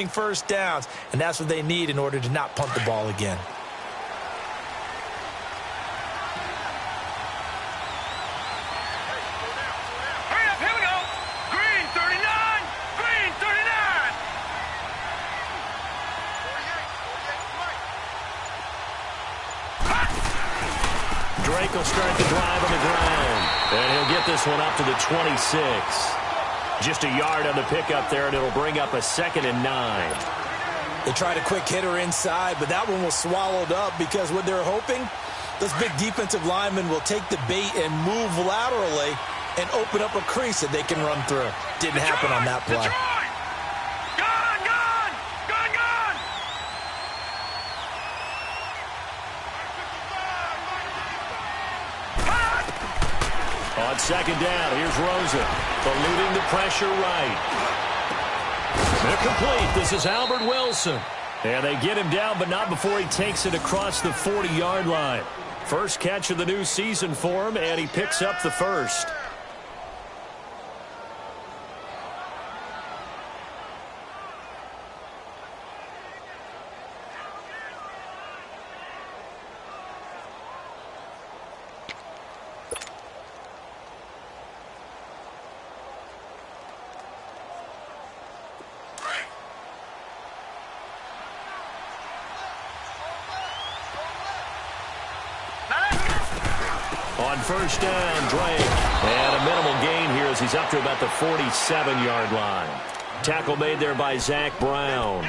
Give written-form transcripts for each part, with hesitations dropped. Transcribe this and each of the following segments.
first downs, and that's what they need in order to not punt the ball again. Hurry up, here we go. Green 39, green 39. Drake will start the drive on the ground, and he'll get this one up to the 26. Just a yard on the pickup there, and it'll bring up a 2nd and 9. They tried a quick hitter inside, but that one was swallowed up because what they're hoping, this big defensive lineman will take the bait and move laterally and open up a crease that they can run through. Didn't happen on that play. On 2nd down, here's Rosen, eluding the pressure right. They're complete. This is Albert Wilson. And they get him down, but not before he takes it across the 40-yard line. First catch of the new season for him, and he picks up the first. On first down, Drake. And a minimal gain here as he's up to about the 47-yard line. Tackle made there by Zach Brown.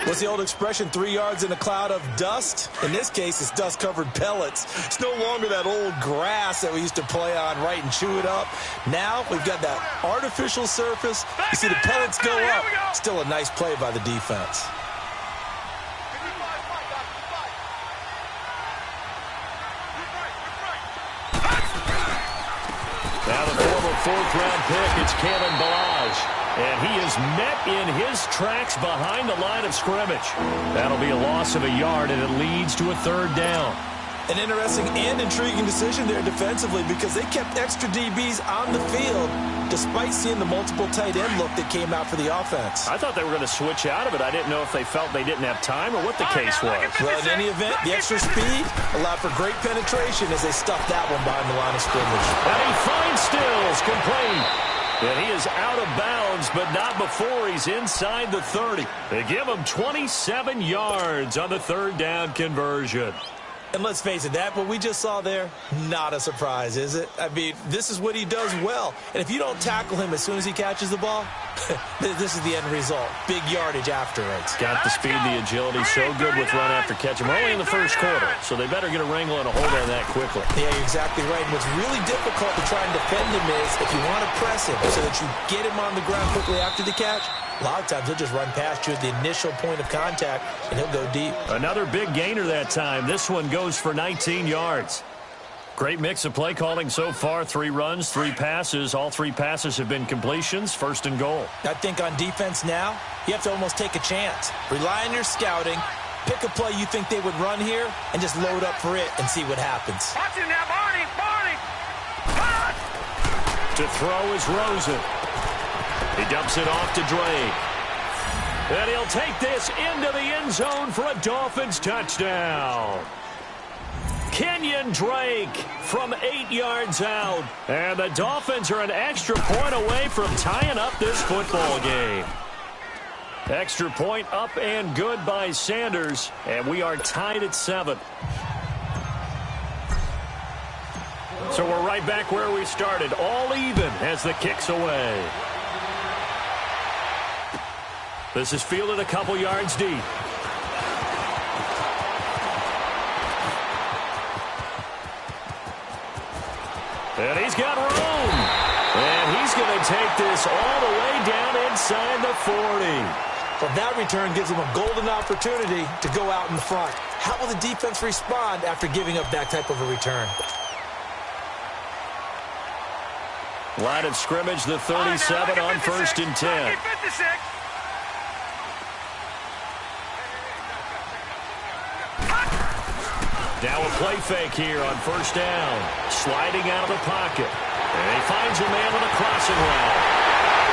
What's the old expression, 3 yards in a cloud of dust? In this case, it's dust-covered pellets. It's no longer that old grass that we used to play on, right, and chew it up. Now we've got that artificial surface. You see the pellets go up. Still a nice play by the defense. Now the former 4th-round pick, it's Kalen Balaj. And he is met in his tracks behind the line of scrimmage. That'll be a loss of a yard, and it leads to a 3rd down. An interesting and intriguing decision there defensively because they kept extra DBs on the field despite seeing the multiple tight end look that came out for the offense. I thought they were going to switch out of it. I didn't know if they felt they didn't have time or what the case was. Well, in any event, the extra speed allowed for great penetration as they stuffed that one behind the line of scrimmage. And he finds Stills, complete. And he is out of bounds, but not before he's inside the 30. They give him 27 yards on the 3rd down conversion. And let's face it, that what we just saw there, not a surprise, is it? I mean, this is what he does well. And if you don't tackle him as soon as he catches the ball, this is the end result. Big yardage afterwards. Got the speed, the agility, so good with run after catch. We're only in the first quarter, so they better get a wrangle and a hold on that quickly. Yeah, you're exactly right. And what's really difficult to try and defend him is if you want to press him so that you get him on the ground quickly after the catch, a lot of times he'll just run past you at the initial point of contact, and he'll go deep. Another big gainer that time. This one goes for 19 yards. Great mix of play calling so far. 3 runs, 3 passes. All 3 passes have been completions. 1st and goal. I think on defense now, you have to almost take a chance. Rely on your scouting. Pick a play you think they would run here, and just load up for it and see what happens. Watch him now, Barney! To throw is Rosen. He dumps it off to Drake. And he'll take this into the end zone for a Dolphins touchdown. Kenyon Drake from 8 yards out. And the Dolphins are an extra point away from tying up this football game. Extra point up and good by Sanders. And we are tied at 7. So we're right back where we started. All even as the kick's away. This is fielded a couple yards deep. And he's got room. And he's going to take this all the way down inside the 40. Well, that return gives him a golden opportunity to go out in front. How will the defense respond after giving up that type of a return? Line of scrimmage, the 37 on 1st and 10. Now a play fake here on 1st down. Sliding out of the pocket. And he finds a man with a crossing route.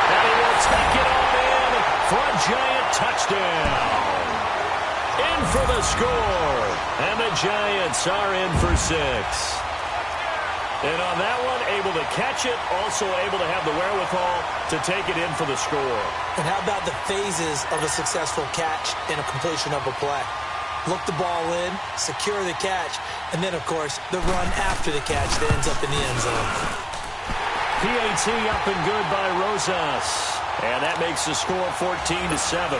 And he will take it on in for a giant touchdown. In for the score. And the Giants are in for 6. And on that one, able to catch it, also able to have the wherewithal to take it in for the score. And how about the phases of a successful catch and a completion of a play? Look the ball in, secure the catch, and then, of course, the run after the catch that ends up in the end zone. PAT up and good by Rosas. And that makes the score 14-7.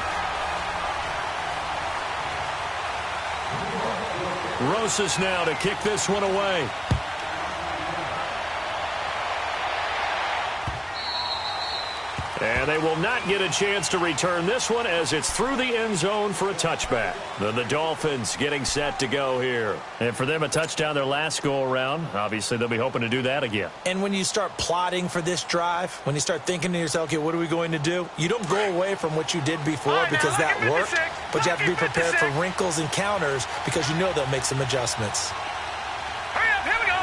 Rosas now to kick this one away. And they will not get a chance to return this one as it's through the end zone for a touchback. Then the Dolphins getting set to go here. And for them, a touchdown their last go-around. Obviously, they'll be hoping to do that again. And when you start plotting for this drive, when you start thinking to yourself, okay, what are we going to do? You don't go away from what you did before because that worked, but you have to be prepared for wrinkles and counters because you know they'll make some adjustments. Hurry up, here we go.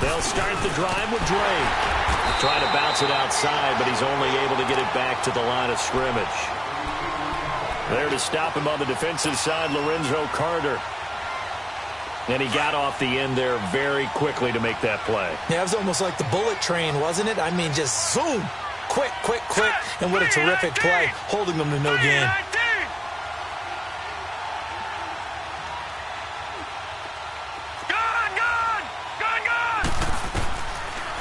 They'll start the drive with Drake. Trying to bounce it outside, but he's only able to get it back to the line of scrimmage. There to stop him on the defensive side, Lorenzo Carter. And he got off the end there very quickly to make that play. Yeah, it was almost like the bullet train, wasn't it? I mean, just zoom. Quick, quick, quick. And what a terrific play, holding them to no gain.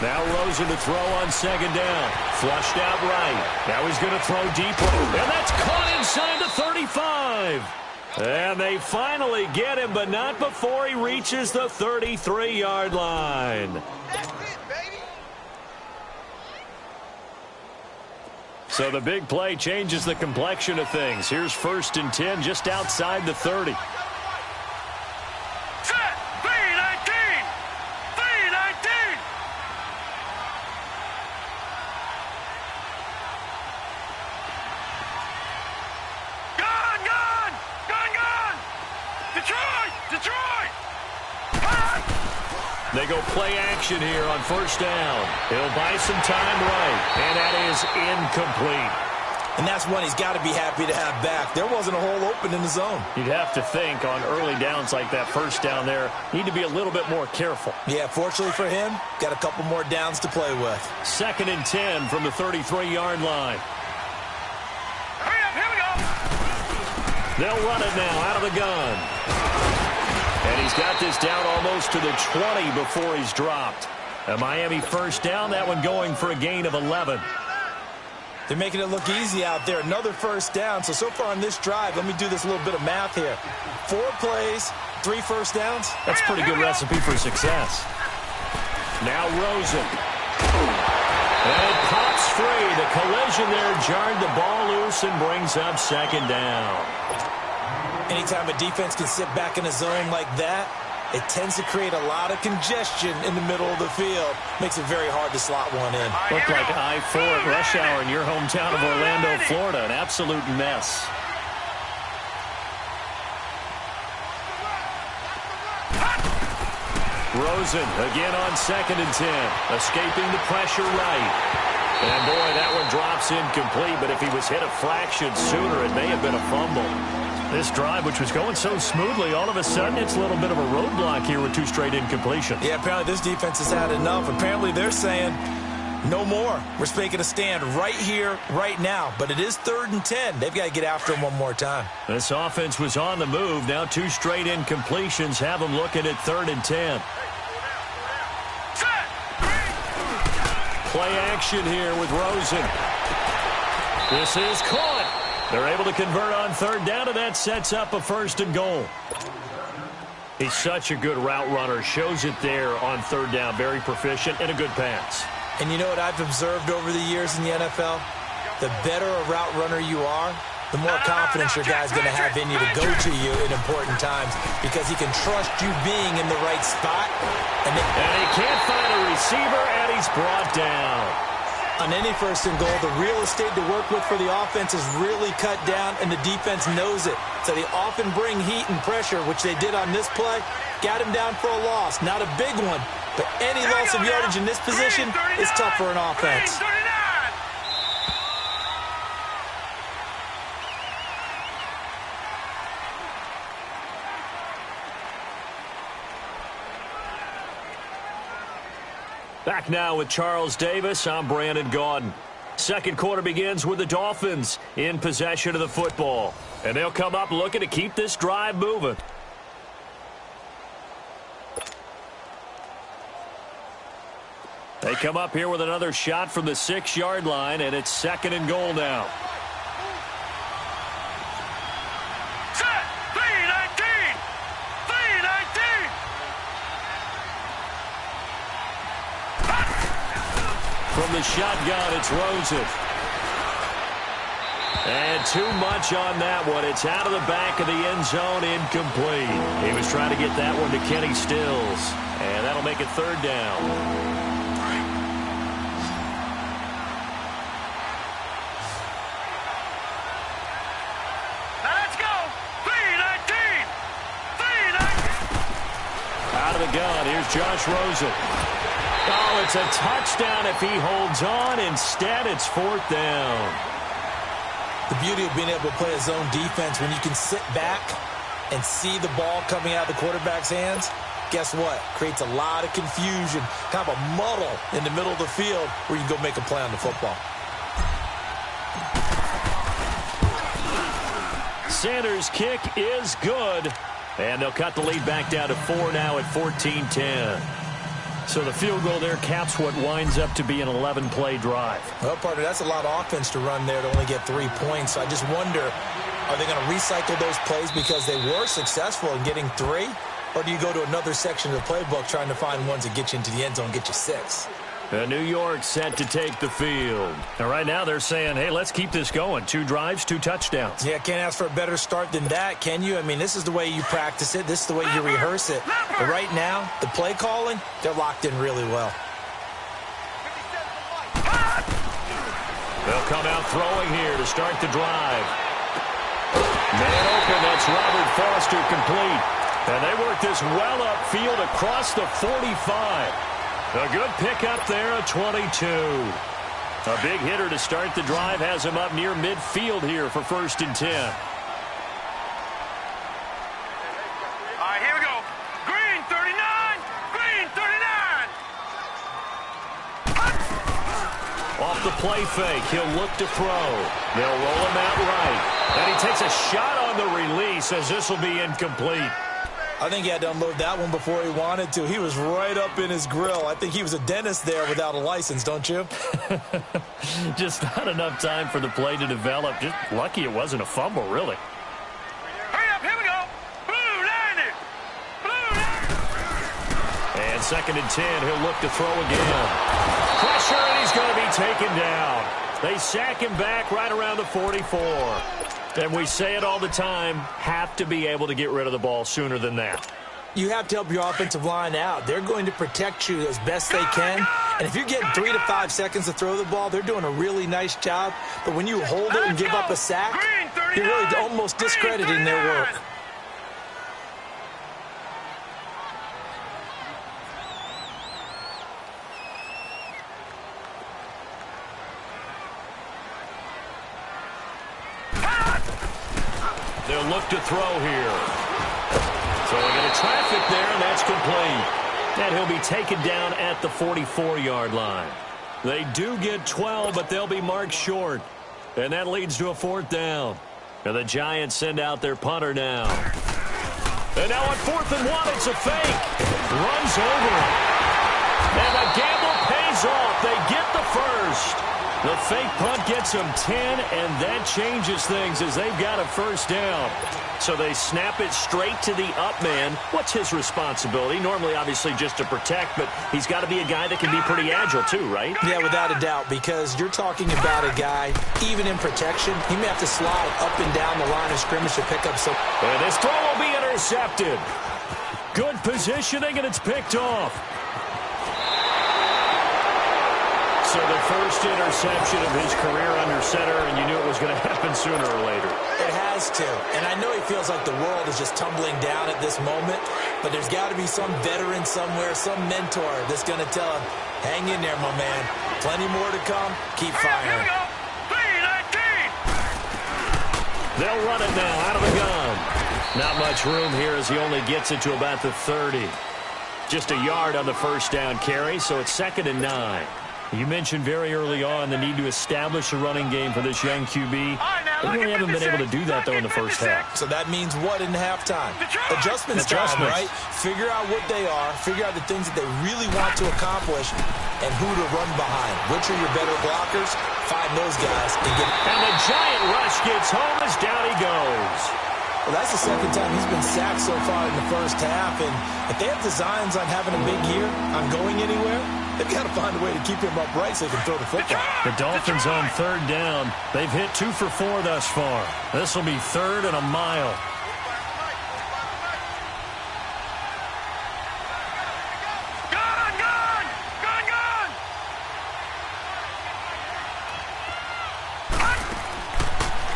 Now Rosen to throw on second down. Flushed out right. Now he's going to throw deep. And that's caught inside the 35. And they finally get him, but not before he reaches the 33-yard line. That's it, baby. So the big play changes the complexion of things. Here's 1st and 10 just outside the 30. They go play action here on 1st down. He'll buy some time right, and that is incomplete. And that's one he's got to be happy to have back. There wasn't a hole open in the zone. You'd have to think on early downs like that 1st down there, need to be a little bit more careful. Yeah, fortunately for him, got a couple more downs to play with. 2nd and 10 from the 33-yard line. Hurry up, here we go. They'll run it now out of the gun. And he's got this down almost to the 20 before he's dropped. A Miami 1st down, that one going for a gain of 11. They're making it look easy out there. Another 1st down. So far on this drive, let me do this little bit of math here. 4 plays, 3 1st downs. That's a pretty good recipe for success. Now Rosen. And it pops free. The collision there jarred the ball loose and brings up 2nd down. Anytime a defense can sit back in a zone like that, it tends to create a lot of congestion in the middle of the field. Makes it very hard to slot one in. Looked like I-4 at rush hour in your hometown of Orlando, Florida. An absolute mess. Rosen again on 2nd and 10. Escaping the pressure right. And boy, that one drops incomplete. But if he was hit a fraction sooner, it may have been a fumble. This drive, which was going so smoothly, all of a sudden it's a little bit of a roadblock here with 2 straight incompletions. Yeah, apparently this defense has had enough. Apparently they're saying no more. We're making a stand right here, right now. But it is 3rd and 10. They've got to get after him one more time. This offense was on the move. Now 2 straight incompletions have them looking at 3rd and 10. Play action here with Rosen. This is caught. They're able to convert on 3rd down, and that sets up a 1st and goal. He's such a good route runner. Shows it there on 3rd down. Very proficient and a good pass. And you know what I've observed over the years in the NFL? The better a route runner you are, the more confidence your guy's going to have in you to go to you in important times because he can trust you being in the right spot. And he can't find a receiver, and he's brought down. On any 1st and goal, the real estate to work with for the offense is really cut down, and the defense knows it. So they often bring heat and pressure, which they did on this play. Got him down for a loss. Not a big one, but any loss of yardage in this position is tough for an offense. Back now with Charles Davis. I'm Brandon Gaudin. Second quarter begins with the Dolphins in possession of the football. And they'll come up looking to keep this drive moving. They come up here with another shot from the 6-yard line, and it's 2nd and goal now. Set. 319. 319. From the shotgun, it's Rosen. And too much on that one. It's out of the back of the end zone, incomplete. He was trying to get that one to Kenny Stills. And that'll make it 3rd down. Gun. Here's Josh Rosen. Oh, it's a touchdown if he holds on. Instead, it's 4th down. The beauty of being able to play a zone defense, when you can sit back and see the ball coming out of the quarterback's hands, guess what? Creates a lot of confusion, kind of a muddle in the middle of the field where you can go make a play on the football. Sanders' kick is good. And they'll cut the lead back down to 4 now at 14-10. So the field goal there caps what winds up to be an 11-play drive. Well, partner, that's a lot of offense to run there to only get 3 points. So I just wonder, are they going to recycle those plays because they were successful in getting 3? Or do you go to another section of the playbook trying to find ones that get you into the end zone, get you 6? New York set to take the field. And right now they're saying, hey, let's keep this going. 2 drives, 2 touchdowns. Yeah, can't ask for a better start than that, can you? I mean, this is the way you practice it. This is the way you rehearse it. But right now, the play calling, they're locked in really well. They'll come out throwing here to start the drive. Man open, that's Robert Foster complete. And they work this well upfield across the 45. A good pickup there at 22. A big hitter to start the drive has him up near midfield here for 1st and 10. All right, here we go. Green 39. Green 39. Off the play fake, he'll look to throw. They'll roll him out right. And he takes a shot on the release as this will be incomplete. I think he had to unload that one before he wanted to. He was right up in his grill. I think he was a dentist there without a license, don't you? Just not enough time for the play to develop. Just lucky it wasn't a fumble, really. Hurry up, here we go. Blue 90. Blue 90. And 2nd and 10, he'll look to throw again. Pressure, and he's going to be taken down. They sack him back right around the 44. And we say it all the time, have to be able to get rid of the ball sooner than that. You have to help your offensive line out. They're going to protect you as best they can. And if you're getting 3 to 5 seconds to throw the ball, they're doing a really nice job. But when you hold it and give up a sack, you're really almost discrediting their work. They'll look to throw here. Throwing into traffic there, and that's complete. And he'll be taken down at the 44-yard line. They do get 12, but they'll be marked short. And that leads to a 4th down. And the Giants send out their punter now. And now on 4th and 1, it's a fake. Runs over it. And the gamble pays off. They get the first. The fake punt gets them 10, and that changes things as they've got a 1st down. So they snap it straight to the up man. What's his responsibility? Normally, obviously, just to protect, but he's got to be a guy that can be pretty agile too, right? Yeah, without a doubt, because you're talking about a guy, even in protection, he may have to slide up and down the line of scrimmage to pick up some. And this throw will be intercepted. Good positioning, and it's picked off. So the first interception of his career under center, and you knew it was going to happen sooner or later. It has to. And I know he feels like the world is just tumbling down at this moment, but there's got to be some veteran somewhere, some mentor that's going to tell him, hang in there, my man. Plenty more to come. Keep firing. Here we go. 319. They'll run it now out of the gun. Not much room here as he only gets it to about the 30. just a yard on the first down carry, so it's 2nd and 9. You mentioned very early on the need to establish a running game for this young QB. They really haven't been able to do that, though, in the first half. So that means what in halftime? Adjustments time, right? Figure out what they are, figure out the things that they really want to accomplish, and who to run behind. Which are your better blockers? Find those guys and get. And the giant rush gets home as down he goes. Well, that's the second time he's been sacked so far in the first half, and if they have designs on having a big year, on going anywhere, they've got to find a way to keep him upright so they can throw the football. The Dolphins on 3rd down. They've hit 2 for 4 thus far. This will be 3rd and a mile.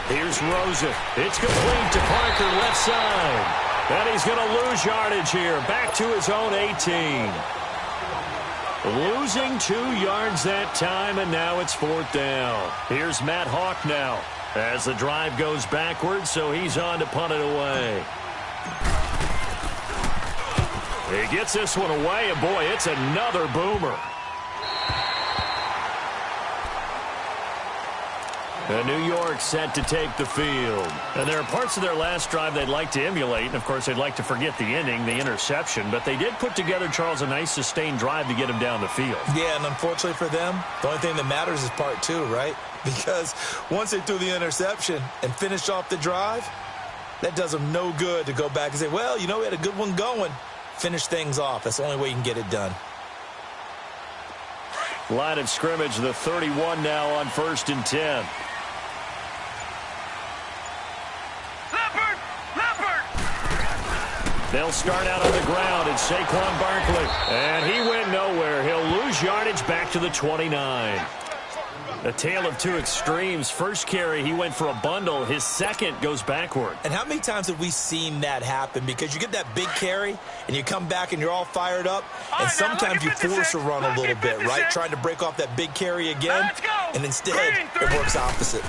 Here's Rosen. It's complete to Parker, left side. And he's going to lose yardage here. Back to his own 18. Losing 2 yards that time, and now it's 4th down. Here's Matt Hawk now as the drive goes backwards, so he's on to punt it away. He gets this one away, and boy, it's another boomer. And New York set to take the field. And there are parts of their last drive they'd like to emulate. And, of course, they'd like to forget the ending, the interception. But they did put together, Charles, a nice sustained drive to get him down the field. Yeah, and unfortunately for them, the only thing that matters is part 2, right? Because once they threw the interception and finished off the drive, that does them no good to go back and say, well, you know, we had a good one going. Finish things off. That's the only way you can get it done. Line of scrimmage, the 31 now on 1st and 10. They'll start out on the ground. It's Saquon Barkley. And he went nowhere. He'll lose yardage back to the 29. A tale of 2 extremes. First carry, he went for a bundle. His second goes backward. And how many times have we seen that happen? Because you get that big carry, and you come back and you're all fired up, and sometimes you force a run a little bit, right? Trying to break off that big carry again, and instead it works opposite.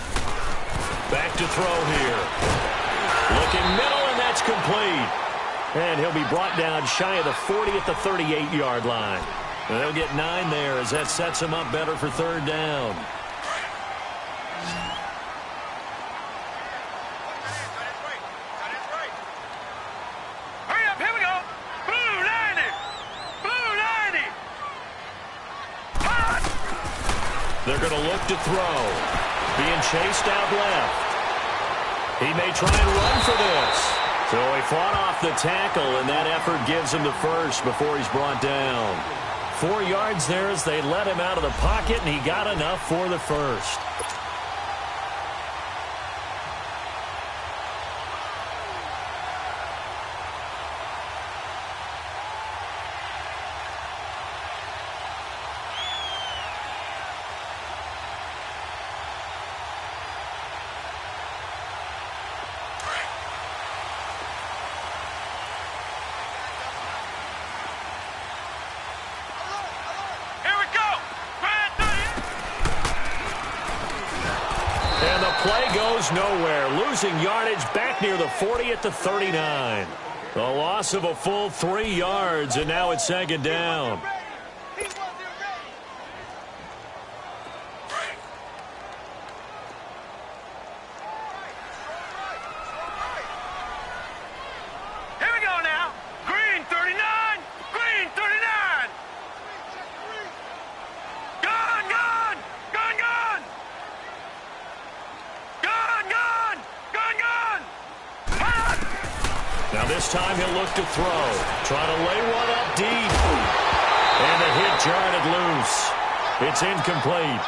Back to throw here. Looking middle, and that's complete. And he'll be brought down shy of the 40 at the 38-yard line. And they'll get 9 there as that sets him up better for 3rd down. Hurry up, here we go. Blue 90. Blue 90. Hot. They're going to look to throw. Being chased out left. He may try and run for this. So he fought off the tackle, and that effort gives him the first before he's brought down. 4 yards there as they let him out of the pocket, and he got enough for the first. Play goes nowhere, losing yardage back near the 40 at the 39. A loss of a full 3 yards, and now it's 2nd down. Here we go now. Green 39. Green 39. Gone, gone. Gone, gone. Gone, gone. Gone, gone. Hot. Now this time he'll look to throw. Trying to lay one up deep. And the hit jarred it loose. It's incomplete.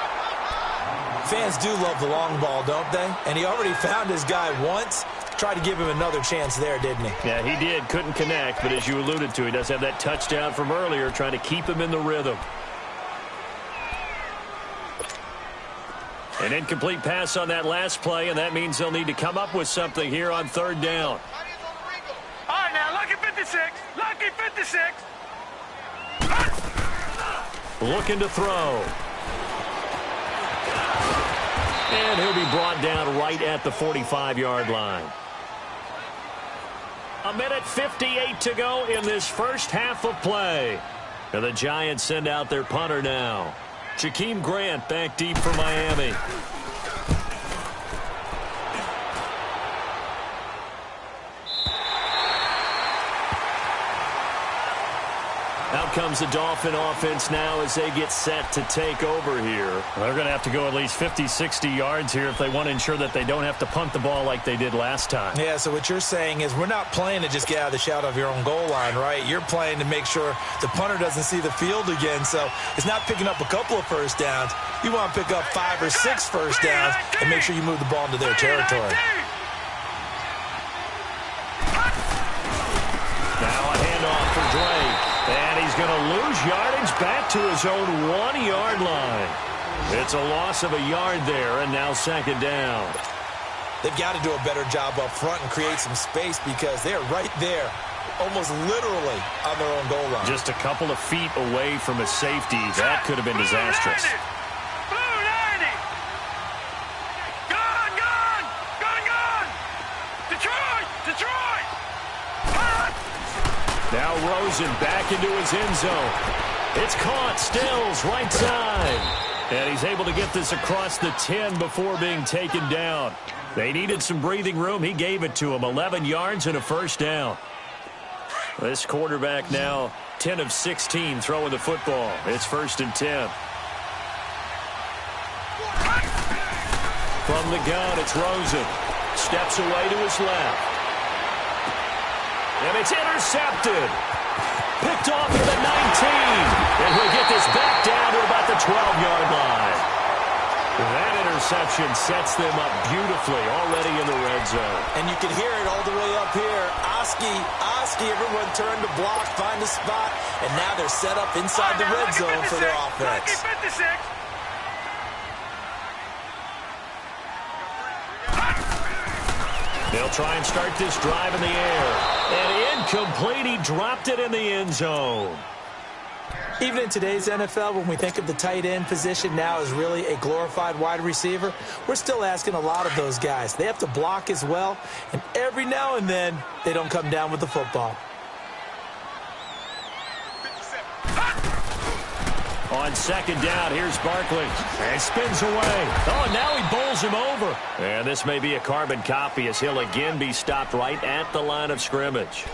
Fans do love the long ball, don't they? And he already found his guy once. Tried to give him another chance there, didn't he? Yeah, he did. Couldn't connect, but as you alluded to, he does have that touchdown from earlier, trying to keep him in the rhythm. An incomplete pass on that last play, and that means they'll need to come up with something here on 3rd down. All right, now, lucky 56. Lucky 56. Looking to throw. And he'll be brought down right at the 45-yard line. 1:58 to go in this first half of play. And the Giants send out their punter now. Jakeem Grant back deep for Miami. Out comes the Dolphin offense now as they get set to take over here. They're going to have to go at least 50, 60 yards here if they want to ensure that they don't have to punt the ball like they did last time. Yeah, so what you're saying is we're not playing to just get out of the shadow of your own goal line, right? You're playing to make sure the punter doesn't see the field again. So it's not picking up a couple of first downs. You want to pick up 5 or 6 first downs and make sure you move the ball into their territory. Now a handoff for Drake. And he's going to lose yardage back to his own 1-yard line. It's a loss of a yard there, and now second down. They've got to do a better job up front and create some space because they're right there, almost literally on their own goal line. Just a couple of feet away from a safety. That could have been disastrous. Now Rosen back into his end zone. It's caught. Stills right side. And he's able to get this across the 10 before being taken down. They needed some breathing room. He gave it to him. 11 yards and a first down. This quarterback now 10 of 16 throwing the football. It's 1st and 10. From the gun, it's Rosen. Steps away to his left. And it's intercepted. Picked off at the 19. And he'll get this back down to about the 12-yard line. That interception sets them up beautifully already in the red zone. And you can hear it all the way up here. Oski, everyone turned to block, find a spot, and now they're set up inside the red zone for their offense. They'll try and start this drive in the air. And incomplete. He dropped it in the end zone. Even in today's NFL, when we think of the tight end position now as really a glorified wide receiver, we're still asking a lot of those guys. They have to block as well, and every now and then, they don't come down with the football. On second down, here's Barkley. And spins away. Oh, and now he bowls him over. And this may be a carbon copy as he'll again be stopped right at the line of scrimmage.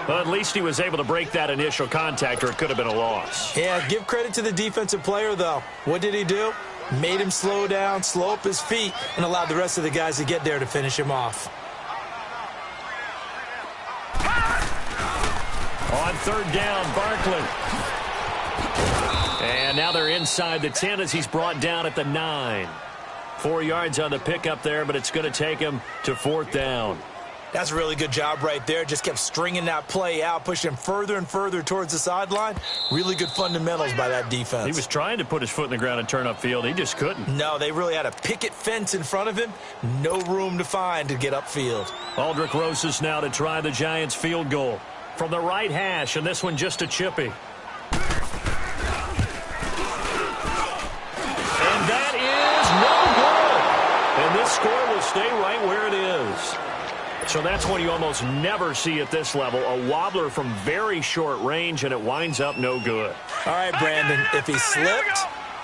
Well, at least he was able to break that initial contact, or it could have been a loss. Yeah, give credit to the defensive player, though. What did he do? Made him slow down, slow up his feet, and allowed the rest of the guys to get there to finish him off. On third down, Barkley. And now they're inside the 10 as he's brought down at the 9. 4 yards on the pickup there, but it's going to take him to 4th down. That's a really good job right there. Just kept stringing that play out, pushing him further and further towards the sideline. Really good fundamentals by that defense. He was trying to put his foot in the ground and turn upfield. He just couldn't. No, they really had a picket fence in front of him. No room to find to get upfield. Aldrick Rosas now to try the Giants' field goal. From the right hash, and this one just a chippy. And that is no good. And this score will stay right where it is. So that's one you almost never see at this level. A wobbler from very short range, and it winds up no good. All right, Brandon, if he slipped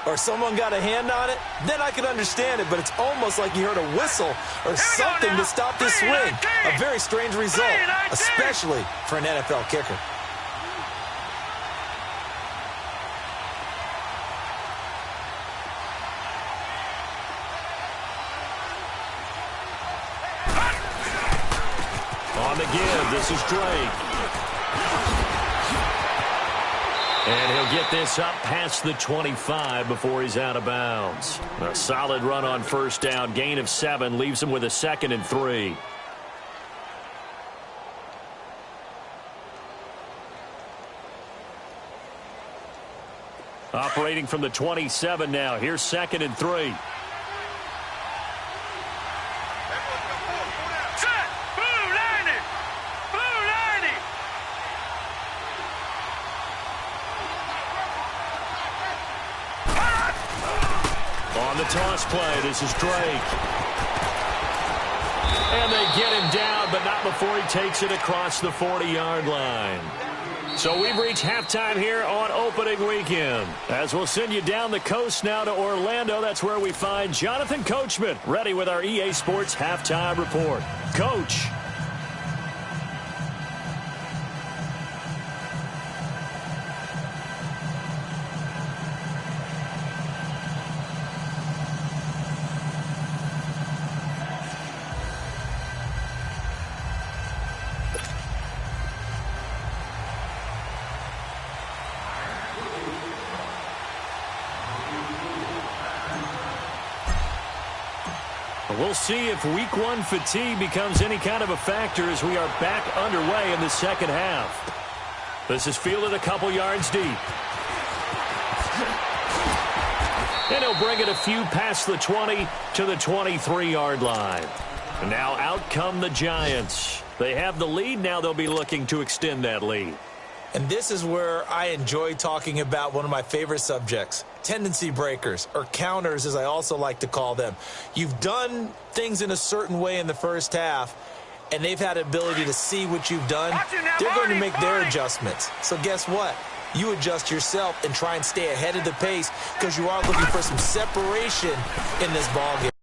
or someone got a hand on it, then I could understand it, but it's almost like you heard a whistle or something to stop this swing. A very strange result, especially for an NFL kicker. On the give, this is Drake. And he'll get this up past the 25 before he's out of bounds. A solid run on first down, gain of 7, leaves him with a 2nd and 3. Operating from the 27 now. Here's 2nd and 3. On the toss play, this is Drake. And they get him down, but not before he takes it across the 40-yard line. So we've reached halftime here on opening weekend. As we'll send you down the coast now to Orlando, that's where we find Jonathan Coachman ready with our EA Sports halftime report. Coach. We'll see if week one fatigue becomes any kind of a factor as we are back underway in the second half. This is fielded a couple yards deep. And he'll bring it a few past the 20 to the 23-yard line. And now out come the Giants. They have the lead. Now they'll be looking to extend that lead. And this is where I enjoy talking about one of my favorite subjects, tendency breakers, or counters as I also like to call them. You've done things in a certain way in the first half, and they've had the ability to see what you've done. They're going to make their adjustments. So guess what? You adjust yourself and try and stay ahead of the pace because you are looking for some separation in this ballgame.